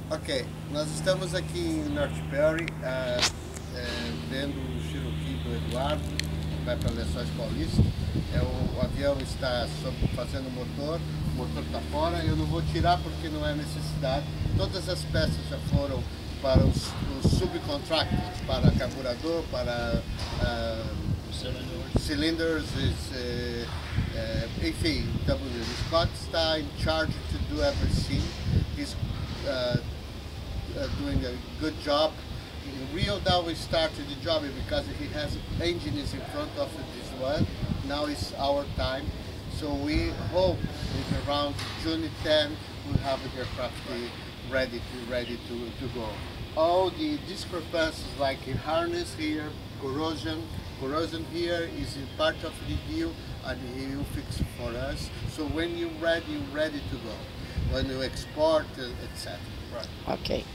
Ok, nós estamos aqui em North Perry, vendo o Cherokee do Eduardo, que vai para Lençóis Paulista. O avião está fazendo o motor está fora. Eu não vou tirar porque não é necessidade. Todas as peças já foram para os subcontractors, para carburador, para cylinders, enfim, W. Scott está in charge to do everything. He's doing a good job. In Rio now we started the job because he has engines in front of this one. Now it's our time. So we hope that around June 10 we'll have the aircraft ready to go. All the discrepancies like in harness here, corrosion here is in part of the deal and he will fix it for us. So when you're ready to go. When you export, etc. Right. Ok.